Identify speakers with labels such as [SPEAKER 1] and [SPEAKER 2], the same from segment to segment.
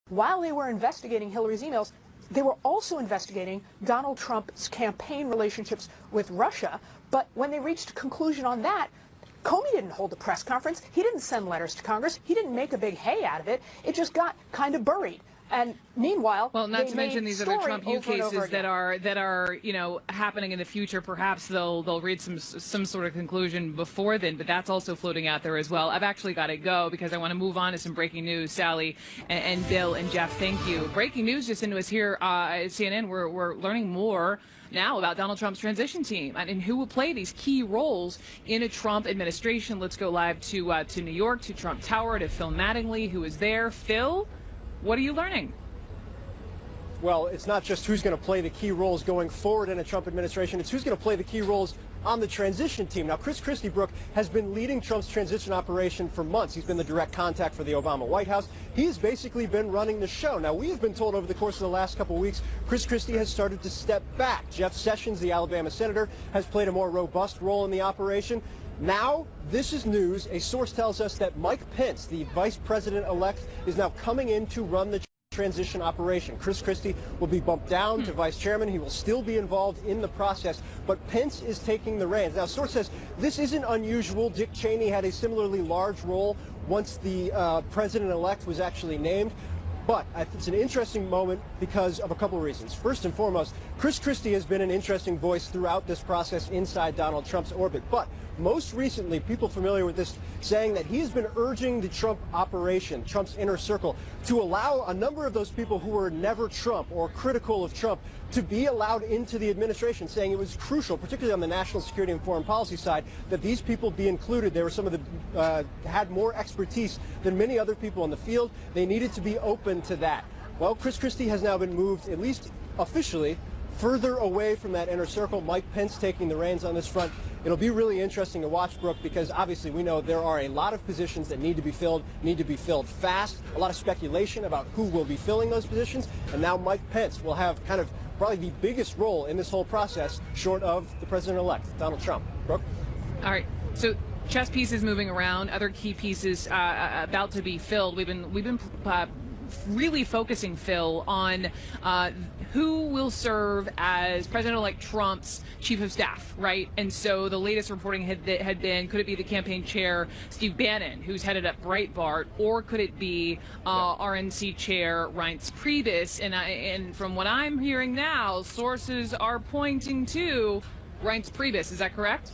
[SPEAKER 1] While they were investigating Hillary's emails, they were also investigating Donald Trump's campaign relationships with Russia. But when they reached a conclusion on that, Comey didn't hold a press conference. He didn't send letters to Congress. He didn't make a big hay out of it. It just got kind of buried. And meanwhile,
[SPEAKER 2] well, not to mention these other Trump U cases that are happening in the future. Perhaps they'll reach some sort of conclusion before then, but that's also floating out there as well. I've actually got to go because I want to move on to some breaking news. Sally and Bill and Jeff, thank you. Breaking news just into us here at CNN. We're learning more now about Donald Trump's transition team and who will play these key roles in a Trump administration. Let's go live to New York, to Trump Tower, to Phil Mattingly, who is there. Phil, what are you learning?
[SPEAKER 3] Well, it's not just who's going to play the key roles going forward in a Trump administration. It's who's going to play the key roles on the transition team. Now, Chris Christie, Brooke, has been leading Trump's transition operation for months. He's been the direct contact for the Obama White House. He has basically been running the show. Now, we have been told over the course of the last couple of weeks, Chris Christie has started to step back. Jeff Sessions, the Alabama senator, has played a more robust role in the operation. Now, this is news. A source tells us that Mike Pence, the vice president-elect, is now coming in to run the transition operation. Chris Christie will be bumped down to vice chairman. He will still be involved in the process, but Pence is taking the reins. Now, source says this isn't unusual. Dick Cheney had a similarly large role once the president-elect was actually named. But it's an interesting moment because of a couple of reasons. First and foremost, Chris Christie has been an interesting voice throughout this process inside Donald Trump's orbit. But most recently, people familiar with this saying that he has been urging the Trump operation, Trump's inner circle, to allow a number of those people who were never Trump or critical of Trump to be allowed into the administration, saying it was crucial, particularly on the national security and foreign policy side, that these people be included. They were some of the had more expertise than many other people in the field. They needed to be open to that. Well, Chris Christie has now been moved, at least officially, further away from that inner circle. Mike Pence taking the reins on this front. It'll be really interesting to watch, Brooke, because obviously we know there are a lot of positions that need to be filled fast. A lot of speculation about who will be filling those positions. And now Mike Pence will have kind of probably the biggest role in this whole process, short of the president-elect, Donald Trump. Brooke?
[SPEAKER 2] All right. So chess pieces moving around, other key pieces about to be filled. We've been really focusing, Phil, on who will serve as President-elect Trump's chief of staff, right? And so the latest reporting had been, could it be the campaign chair, Steve Bannon, who's headed up Breitbart, or could it be RNC chair Reince Priebus? And from what I'm hearing now, sources are pointing to Reince Priebus. Is that correct?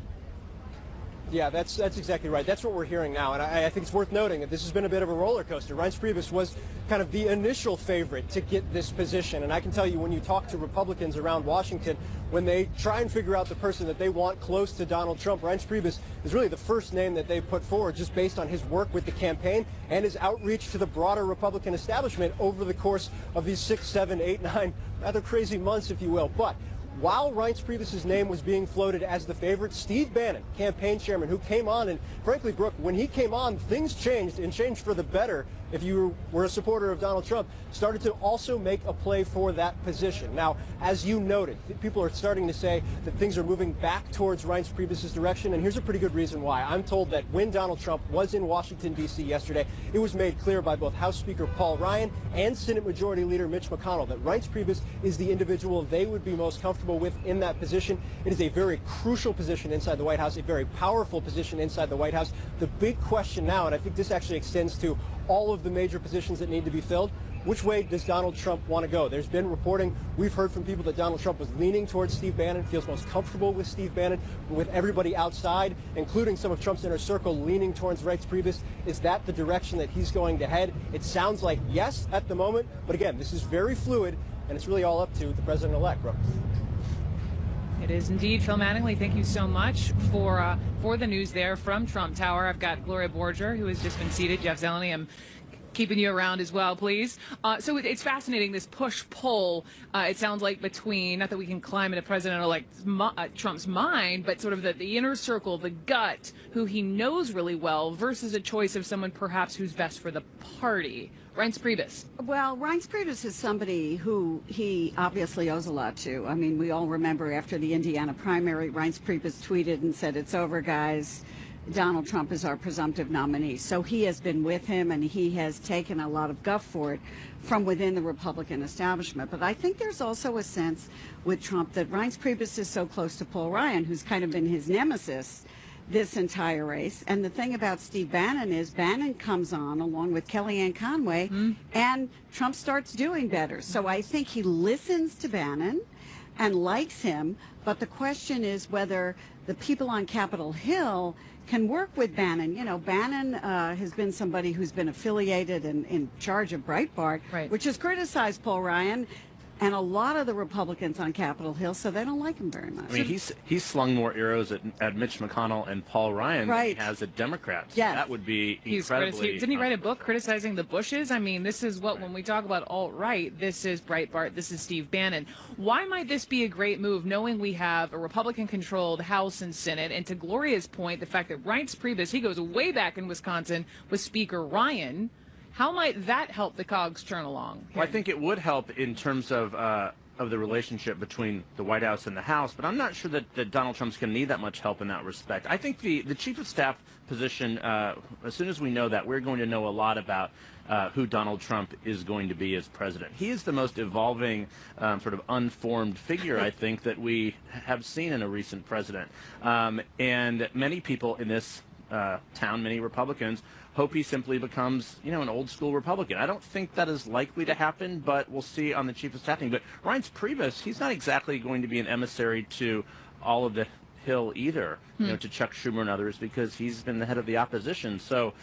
[SPEAKER 3] Yeah, that's exactly right. That's what we're hearing now, and I think it's worth noting that this has been a bit of a roller coaster. Reince Priebus was kind of the initial favorite to get this position, and I can tell you when you talk to Republicans around Washington, when they try and figure out the person that they want close to Donald Trump, Reince Priebus is really the first name that they put forward just based on his work with the campaign and his outreach to the broader Republican establishment over the course of these 6, 7, 8, 9 rather crazy months, if you will. But while Reince Priebus' name was being floated as the favorite, Steve Bannon, campaign chairman, who came on, and frankly, Brooke, when he came on, things changed, and changed for the better. If you were a supporter of Donald Trump, started to also make a play for that position. Now, as you noted, people are starting to say that things are moving back towards Reince Priebus' direction, and here's a pretty good reason why. I'm told that when Donald Trump was in Washington, D.C. yesterday, it was made clear by both House Speaker Paul Ryan and Senate Majority Leader Mitch McConnell that Reince Priebus is the individual they would be most comfortable with in that position. It is a very crucial position inside the White House, a very powerful position inside the White House. The big question now, and I think this actually extends to all of the major positions that need to be filled, which way does Donald Trump want to go? There's been reporting, we've heard from people that Donald Trump was leaning towards Steve Bannon, feels most comfortable with Steve Bannon, with everybody outside, including some of Trump's inner circle, leaning towards Reince Priebus. Is that the direction that he's going to head? It sounds like yes at the moment, but again, this is very fluid, and it's really all up to the president-elect, Brooke.
[SPEAKER 2] It is indeed. Phil Mattingly, thank you so much for the news there from Trump Tower. I've got Gloria Borger, who has just been seated. Jeff Zeleny, I'm keeping you around as well, please. So it's fascinating, this push-pull, it sounds like, between, not that we can climb into President-elect Trump's mind, but sort of the inner circle, the gut, who he knows really well, versus a choice of someone perhaps who's best for the party. Reince Priebus.
[SPEAKER 4] Well, Reince Priebus is somebody who he obviously owes a lot to. I mean, we all remember after the Indiana primary, Reince Priebus tweeted and said, "It's over, guys. Donald Trump is our presumptive nominee. So he has been with him, and he has taken a lot of guff for it from within the Republican establishment. But I think there's also a sense with Trump that Reince Priebus is so close to Paul Ryan, who's kind of been his nemesis this entire race. And the thing about Steve Bannon is Bannon comes on along with Kellyanne Conway, and Trump starts doing better. So I think he listens to Bannon and likes him, but the question is whether the people on Capitol Hill can work with Bannon. You know, Bannon has been somebody who's been affiliated and in charge of Breitbart,
[SPEAKER 2] right,
[SPEAKER 4] which has criticized Paul Ryan and a lot of the Republicans on Capitol Hill, so they don't like him very much.
[SPEAKER 5] I mean, he's slung more arrows at Mitch McConnell and Paul Ryan than he has at Democrats.
[SPEAKER 4] Yes.
[SPEAKER 5] That would be incredibly...
[SPEAKER 2] Didn't he write a book criticizing the Bushes? I mean, this is what, when we talk about alt-right, this is Breitbart, this is Steve Bannon. Why might this be a great move, knowing we have a Republican-controlled House and Senate, and to Gloria's point, the fact that Reince Priebus, he goes way back in Wisconsin with Speaker Ryan. How might that help the cogs turn along?
[SPEAKER 5] Well, I think it would help in terms of the relationship between the White House and the House, but I'm not sure that Donald Trump's going to need that much help in that respect. I think the chief of staff position, as soon as we know that, we're going to know a lot about who Donald Trump is going to be as president. He is the most evolving, sort of unformed figure, I think, that we have seen in a recent president. And many people in this town, many Republicans, hope he simply becomes, you know, an old-school Republican. I don't think that is likely to happen, but we'll see on the chief of staff thing. But Reince Priebus, he's not exactly going to be an emissary to all of the Hill either, you know, to Chuck Schumer and others, because he's been the head of the opposition. So,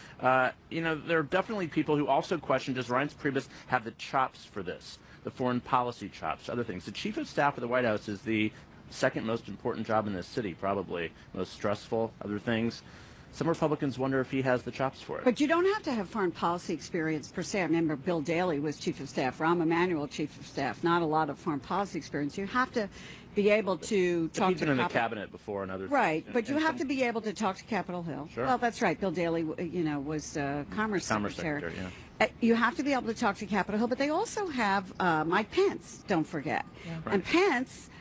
[SPEAKER 5] you know, there are definitely people who also question, does Reince Priebus have the chops for this, the foreign policy chops, other things. The chief of staff of the White House is the second most important job in this city, probably most stressful, other things. Some Republicans wonder if he has the chops for it.
[SPEAKER 4] But you don't have to have foreign policy experience per se. I remember Bill Daley was chief of staff, Rahm Emanuel chief of staff, not a lot of foreign policy experience. You have to be able to talk
[SPEAKER 5] he's
[SPEAKER 4] to
[SPEAKER 5] been in the cabinet before and other
[SPEAKER 4] right,
[SPEAKER 5] things.
[SPEAKER 4] but you have to be able to talk to Capitol Hill.
[SPEAKER 5] Sure.
[SPEAKER 4] Well, that's right. Bill Daley, you know, was Commerce Secretary.
[SPEAKER 5] Yeah.
[SPEAKER 4] You have to be able to talk to Capitol Hill, but they also have Mike Pence, don't forget.
[SPEAKER 2] Yeah.
[SPEAKER 5] Right.
[SPEAKER 4] And Pence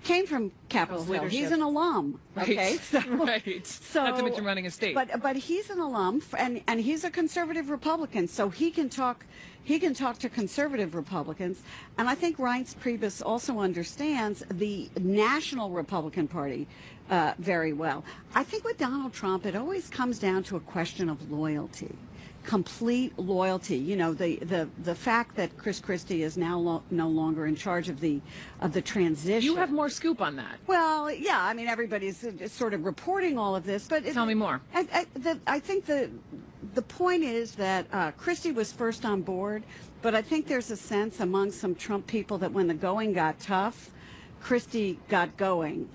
[SPEAKER 4] came from Capitol Hill.
[SPEAKER 2] Leadership.
[SPEAKER 4] He's an alum.
[SPEAKER 2] Right.
[SPEAKER 4] Okay, so,
[SPEAKER 2] right.
[SPEAKER 4] so
[SPEAKER 2] not to mention running a state.
[SPEAKER 4] But he's an alum, and he's a conservative Republican, so he can talk to conservative Republicans. And I think Reince Priebus also understands the national Republican Party very well. I think with Donald Trump, it always comes down to a question of loyalty. Complete loyalty. You know, the fact that Chris Christie is now no longer in charge of the transition.
[SPEAKER 2] You have more scoop on that.
[SPEAKER 4] Well, yeah. I mean, everybody's sort of reporting all of this, but
[SPEAKER 2] Tell me more.
[SPEAKER 4] I think the point is that Christie was first on board, but I think there's a sense among some Trump people that when the going got tough, Christie got going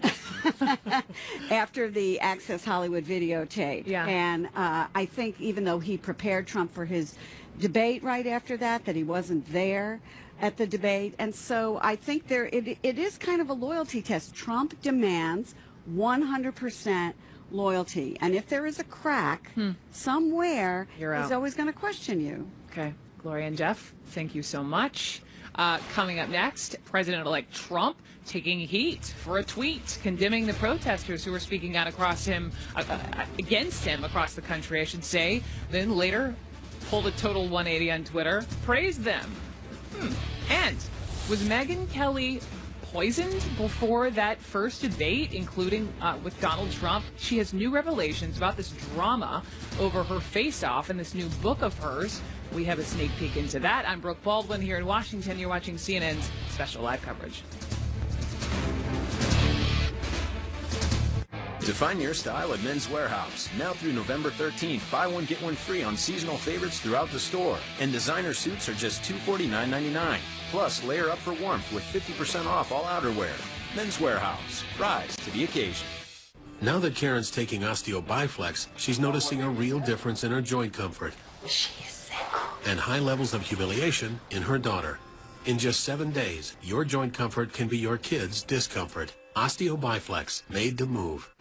[SPEAKER 4] after the Access Hollywood videotape.
[SPEAKER 2] Yeah.
[SPEAKER 4] And I think even though he prepared Trump for his debate right after that he wasn't there at the debate. And so I think it is kind of a loyalty test. Trump demands 100% loyalty. And if there is a crack somewhere,
[SPEAKER 2] You're out.
[SPEAKER 4] he's always going to question you.
[SPEAKER 2] Okay. Gloria and Jeff, thank you so much. Coming up next, President-elect Trump taking heat for a tweet condemning the protesters who were speaking out against him across the country, I should say. Then later, pulled a total 180 on Twitter, praised them. And was Megyn Kelly poisoned before that first debate, including with Donald Trump? She has new revelations about this drama over her face-off in this new book of hers. We have a sneak peek into that. I'm Brooke Baldwin here in Washington. You're watching CNN's special live coverage.
[SPEAKER 6] Define your style at Men's Warehouse. Now through November 13th, buy one, get one free on seasonal favorites throughout the store. And designer suits are just $249.99. Plus, layer up for warmth with 50% off all outerwear. Men's Warehouse. Rise to the occasion.
[SPEAKER 7] Now that Karen's taking Osteo Biflex, she's noticing a real difference in her joint comfort.
[SPEAKER 8] She is sick.
[SPEAKER 7] And high levels of humiliation in her daughter. In just 7 days, your joint comfort can be your kid's discomfort. Osteo Biflex, made to move.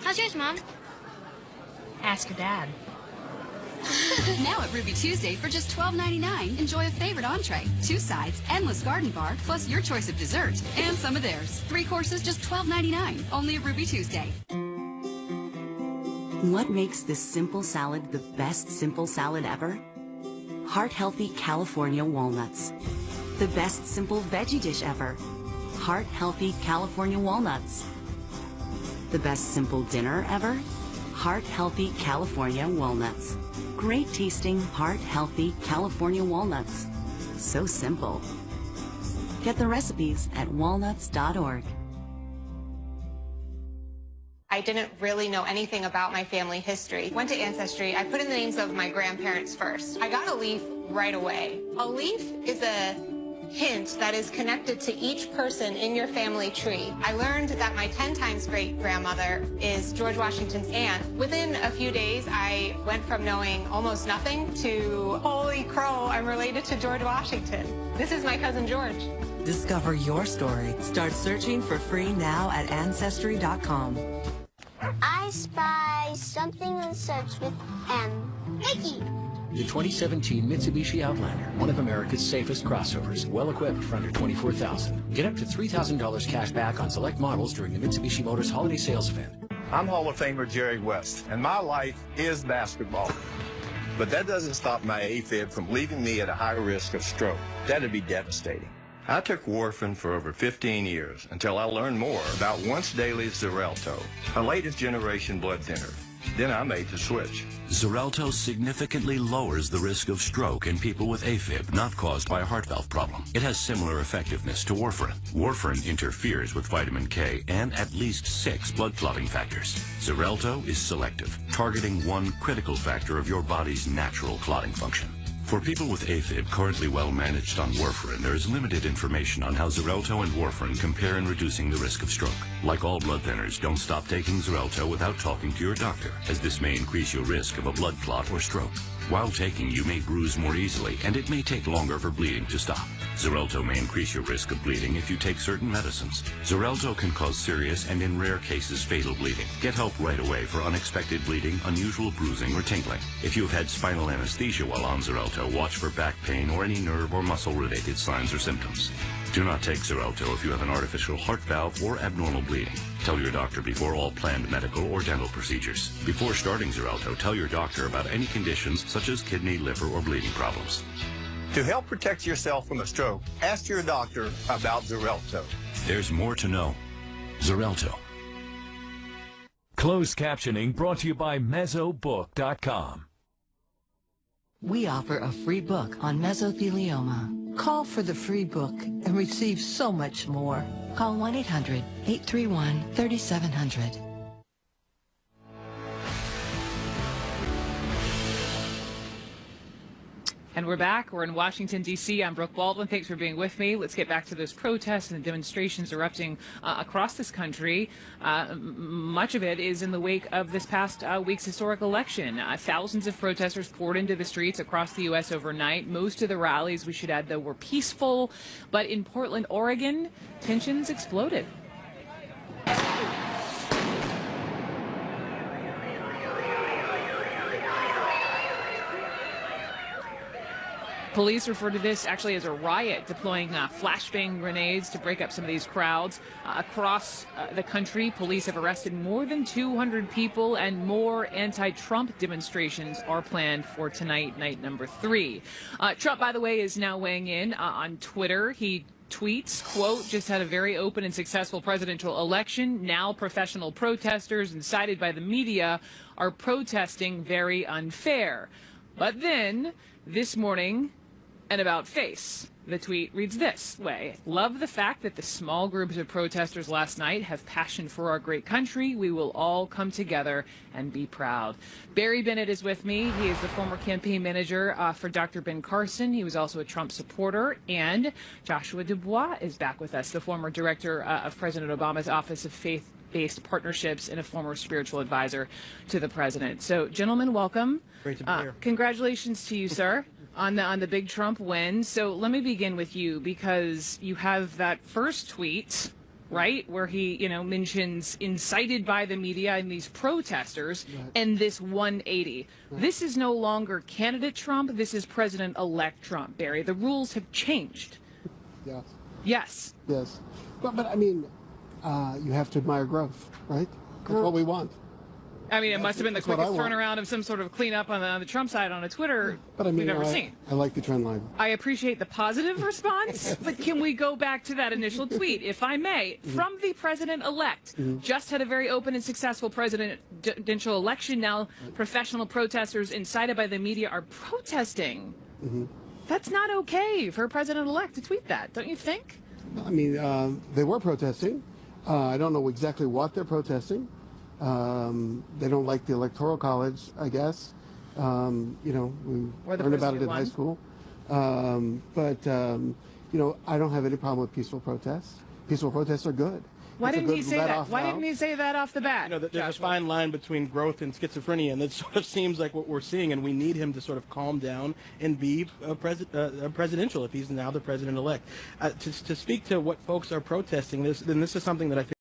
[SPEAKER 8] How's yours, Mom? Ask your dad.
[SPEAKER 9] Now at Ruby Tuesday for just $12.99, enjoy a favorite entree, 2 sides, endless garden bar, plus your choice of dessert, and some of theirs. 3 courses, just $12.99, only at Ruby Tuesday.
[SPEAKER 10] What makes this simple salad the best simple salad ever? Heart-healthy California walnuts. The best simple veggie dish ever. Heart-healthy California walnuts. The best simple dinner ever? Heart-healthy California walnuts. Great tasting, heart-healthy California walnuts. So simple. Get the recipes at walnuts.org.
[SPEAKER 11] I didn't really know anything about my family history. Went to Ancestry. I put in the names of my grandparents first. I got a leaf right away. A leaf is a hint that is connected to each person in your family tree. I learned that my 10 times great-grandmother is George Washington's aunt. Within a few days, I went from knowing almost nothing to, holy crow, I'm related to George Washington. This is my cousin George.
[SPEAKER 12] Discover your story. Start searching for free now at Ancestry.com.
[SPEAKER 13] I spy something that starts with M. Mickey!
[SPEAKER 14] The 2017 Mitsubishi Outlander, one of America's safest crossovers, well equipped for under $24,000. Get up to $3,000 cash back on select models during the Mitsubishi Motors Holiday Sales Event.
[SPEAKER 15] I'm Hall of Famer Jerry West, and my life is basketball. But that doesn't stop my AFib from leaving me at a high risk of stroke. That'd be devastating. I took warfarin for over 15 years until I learned more about once daily Xarelto, a latest generation blood thinner. Then I made the switch.
[SPEAKER 16] Xarelto significantly lowers the risk of stroke in people with AFib not caused by a heart valve problem. It has similar effectiveness to warfarin. Warfarin interferes with vitamin K and at least 6 blood clotting factors. Xarelto is selective, targeting one critical factor of your body's natural clotting function. For people with AFib currently well managed on warfarin, there is limited information on how Xarelto and warfarin compare in reducing the risk of stroke. Like all blood thinners, don't stop taking Xarelto without talking to your doctor, as this may increase your risk of a blood clot or stroke. While taking, you may bruise more easily, and it may take longer for bleeding to stop. Xarelto may increase your risk of bleeding if you take certain medicines. Xarelto can cause serious and, in rare cases, fatal bleeding. Get help right away for unexpected bleeding, unusual bruising, or tingling. If you have had spinal anesthesia while on Xarelto, watch for back pain or any nerve or muscle-related signs or symptoms. Do not take Xarelto if you have an artificial heart valve or abnormal bleeding. Tell your doctor before all planned medical or dental procedures. Before starting Xarelto, tell your doctor about any conditions such as kidney, liver, or bleeding problems.
[SPEAKER 15] To help protect yourself from a stroke, ask your doctor about Xarelto.
[SPEAKER 16] There's more to know. Xarelto.
[SPEAKER 17] Closed captioning brought to you by Mesobook.com.
[SPEAKER 12] We offer a free book on mesothelioma. Call for the free book and receive so much more. Call 1-800-831-3700.
[SPEAKER 2] And we're back. We're in Washington, D.C. I'm Brooke Baldwin. Thanks for being with me. Let's get back to those protests and demonstrations erupting across this country. Much of it is in the wake of this past week's historic election. Thousands of protesters poured into the streets across the U.S. overnight. Most of the rallies, we should add, though, were peaceful. But in Portland, Oregon, tensions exploded. Police refer to this actually as a riot, deploying flashbang grenades to break up some of these crowds. Across the country, police have arrested more than 200 people, and more anti-Trump demonstrations are planned for tonight, night number 3. Trump, by the way, is now weighing in on Twitter. He tweets, quote, "Just had a very open and successful presidential election. Now professional protesters, incited by the media, are protesting very unfair." But then, this morning, an about face. The tweet reads this way: "Love the fact that the small groups of protesters last night have passion for our great country. We will all come together and be proud." Barry Bennett is with me. He is the former campaign manager for Dr. Ben Carson. He was also a Trump supporter. And Joshua Dubois is back with us, the former director of President Obama's Office of Faith-Based Partnerships and a former spiritual advisor to the president. So, gentlemen, welcome.
[SPEAKER 3] Great to be here.
[SPEAKER 2] Congratulations to you, sir, on the big Trump win. So let me begin with you, because you have that first tweet, right, where he, mentions incited by the media and these protesters, right, and this 180. Right. This is no longer candidate Trump. This is President-elect Trump, Barry. The rules have changed.
[SPEAKER 18] Yes.
[SPEAKER 2] Yes.
[SPEAKER 18] Yes. But I mean, you have to admire growth, right? That's what we want.
[SPEAKER 2] I mean, it must have been the
[SPEAKER 18] That's what I
[SPEAKER 2] quickest
[SPEAKER 18] want.
[SPEAKER 2] turnaround of some sort of cleanup on the Trump side on a Twitter
[SPEAKER 18] But I mean,
[SPEAKER 2] we've ever seen.
[SPEAKER 18] I like the trend line.
[SPEAKER 2] I appreciate the positive response, but can we go back to that initial tweet, if I may, from the president-elect? Just had a very open and successful presidential election. Now professional protesters incited by the media are protesting. That's not okay for a president-elect to tweet that, don't you think?
[SPEAKER 18] I mean, they were protesting. I don't know exactly what they're protesting. They don't like the Electoral College, I guess. We
[SPEAKER 2] Or the
[SPEAKER 18] learned
[SPEAKER 2] person
[SPEAKER 18] about it
[SPEAKER 2] who
[SPEAKER 18] in high
[SPEAKER 2] won.
[SPEAKER 18] school. I don't have any problem with peaceful protests. Peaceful protests are good.
[SPEAKER 2] Why
[SPEAKER 18] It's a
[SPEAKER 2] didn't he
[SPEAKER 18] good
[SPEAKER 2] say that?
[SPEAKER 18] let-off
[SPEAKER 2] Why
[SPEAKER 18] valve.
[SPEAKER 2] didn't he say that off the bat?
[SPEAKER 19] There's a
[SPEAKER 2] Joshua?
[SPEAKER 19] fine line between growth and schizophrenia, and it sort of seems like what we're seeing, and we need him to sort of calm down and be presidential if he's now the president-elect. To speak to what folks are protesting, this is something that I think